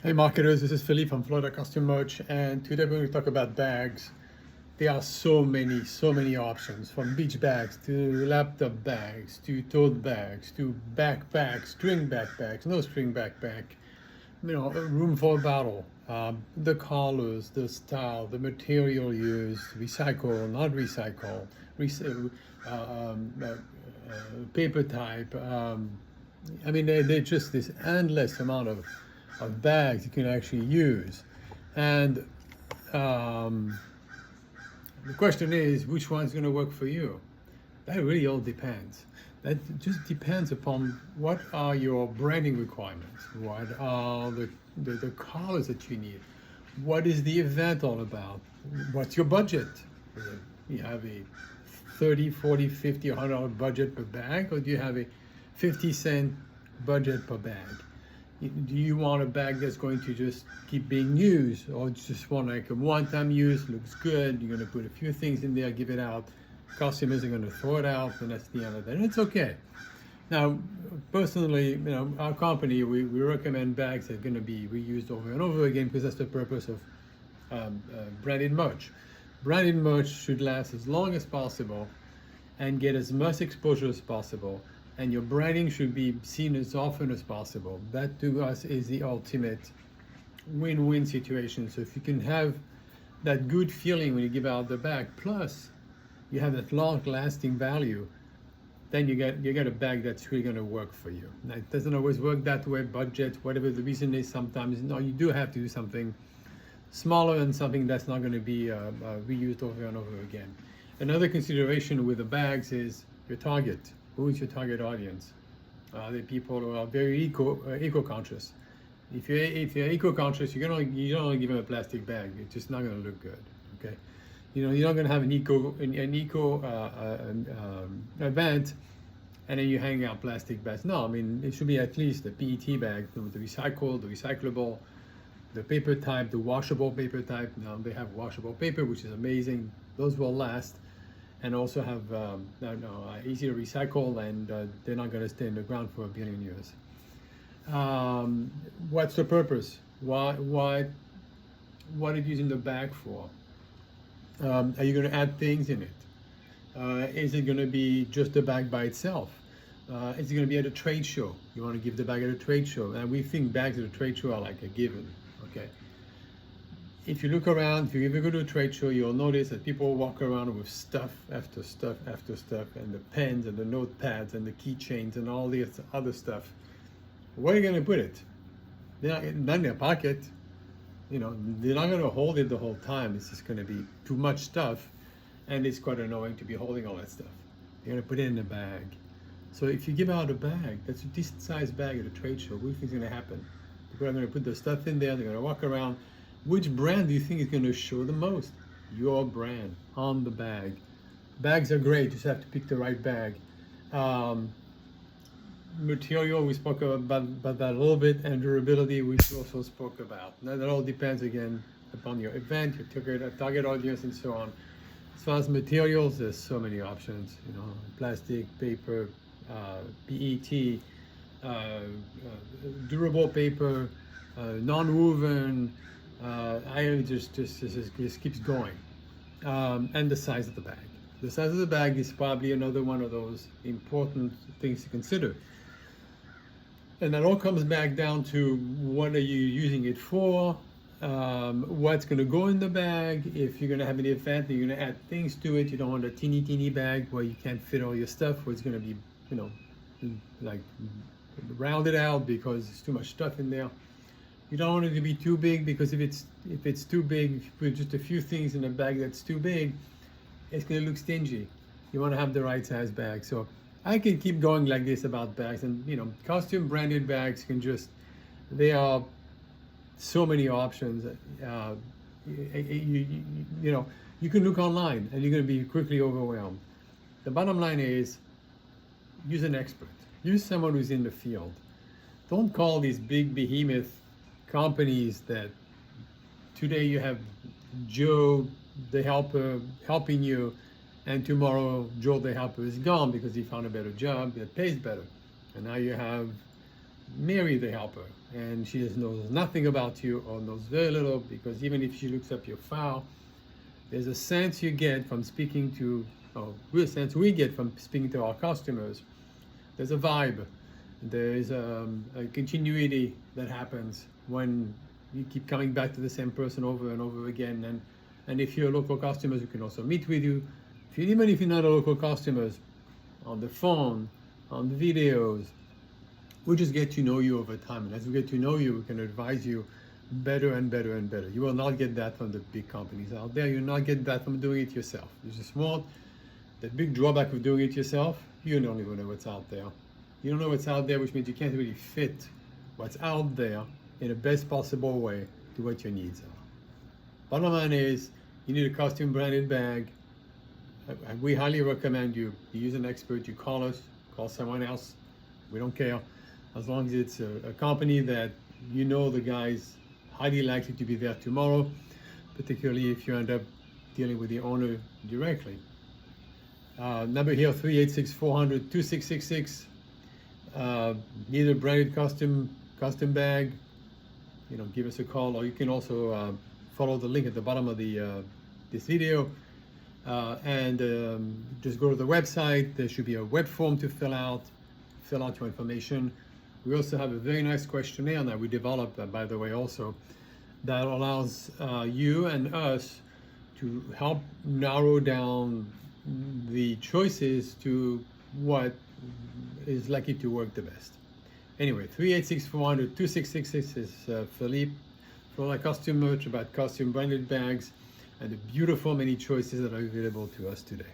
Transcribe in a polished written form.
Hey marketers, this is Philippe from Florida Custom Merch, and today we're going to talk about bags. There are so many options, from beach bags to laptop bags to tote bags to backpacks, string backpacks, no string backpack, a room for a bottle, the colors, the style, the material used, recycle, not recycle, paper type. They're just this endless amount of bags you can actually use. And um, the question is, which one's going to work for you? That really all depends. That just depends upon what are your branding requirements, what are the colors that you need, what is the event all about, what's your budget. You have a 30, 40, 50, $100 budget per bag, or do you have a 50-cent budget per bag? Do you want a bag that's going to just keep being used, or just want like a one-time use, looks good, you're going to put a few things in there, give it out, customers are going to throw it out, and that's the end of it, and it's okay. Now, personally, our company, we recommend bags that are going to be reused over and over again, because that's the purpose of branded merch. Branded merch should last as long as possible and get as much exposure as possible, and your branding should be seen as often as possible. That to us is the ultimate win-win situation. So if you can have that good feeling when you give out the bag, plus you have that long-lasting value, then you get a bag that's really going to work for you. Now, it doesn't always work that way. Budget, whatever the reason is, sometimes you do have to do something smaller and something that's not going to be reused over and over again. Another consideration with the bags is your target. Who is your target audience? The people who are very eco-conscious. If you're eco-conscious, you don't want to give them a plastic bag. It's just not going to look good. Okay, you're not going to have an eco event, and then you hang out plastic bags. No, I mean it should be at least a PET bag, the recycled, the recyclable, the paper type, the washable paper type. Now they have washable paper, which is amazing. Those will last, and also have easy to recycle, and they're not going to stay in the ground for a billion years. What's the purpose? What are you using the bag for? Are you going to add things in it? Is it going to be just the bag by itself? Is it going to be at a trade show? You want to give the bag at a trade show, and we think bags at a trade show are like a given. Okay. If you look around, if you ever go to a trade show, you'll notice that people walk around with stuff after stuff after stuff, and the pens and the notepads and the keychains and all this other stuff. Where are you going to put it? They're not in their pocket. They're not going to hold it the whole time. It's just going to be too much stuff, and it's quite annoying to be holding all that stuff. You're going to put it in a bag. So if you give out a bag that's a decent sized bag at a trade show, what do you think is going to happen? People are going to put the stuff in there. They're going to walk around. Which brand do you think is going to show the most? Your brand on the bag. Bags are great. You just have to pick the right bag. Material, we spoke about that a little bit, and durability, we also spoke about. Now, that all depends again upon your event, your target audience, and so on. As far as materials, there's so many options. Plastic, paper, PET, durable paper, non-woven. Just keeps going. And the size of the bag. The size of the bag is probably another one of those important things to consider. And that all comes back down to what are you using it for, what's going to go in the bag. If you're going to have an event, you're going to add things to it. You don't want a teeny bag where you can't fit all your stuff, where it's going to be, like rounded out because there's too much stuff in there. You don't want it to be too big, because if it's too big, if you put just a few things in a bag that's too big, it's going to look stingy. You want to have the right size bag. So I can keep going like this about bags, and custom branded bags there are so many options. You can look online and you're going to be quickly overwhelmed. The bottom line is, use an expert. Use someone who's in the field. Don't call these big behemoth companies that today you have Joe the helper helping you, and tomorrow Joe the helper is gone because he found a better job that pays better, and now you have Mary the helper, and she just knows nothing about you or knows very little, because even if she looks up your file, there's a sense you get from speaking to, or real sense we get from speaking to our customers. There's a vibe, there's a continuity that happens when you keep coming back to the same person over and over again. And if you're local customers, we can also meet with you. Even if you're not a local customers, on the phone, on the videos, we'll just get to know you over time. And as we get to know you, we can advise you better and better and better. You will not get that from the big companies out there. You'll not get that from doing it yourself. You just want the big drawback of doing it yourself. You don't even know what's out there. You don't know what's out there, which means you can't really fit what's out there in the best possible way to what your needs are. Bottom line is, you need a custom branded bag. We highly recommend you use an expert. You call us, call someone else. We don't care. As long as it's a company that you know the guy's highly likely to be there tomorrow, particularly if you end up dealing with the owner directly. Number here, 386-400-2666. Need a branded custom bag, give us a call, or you can also follow the link at the bottom of the this video, and just go to the website. There should be a web form to fill out your information. We also have a very nice questionnaire that we developed, by the way, also, that allows you and us to help narrow down the choices to what is likely to work the best. Anyway, 386-400-2666 is Philippe for our custom merch about custom branded bags and the beautiful many choices that are available to us today.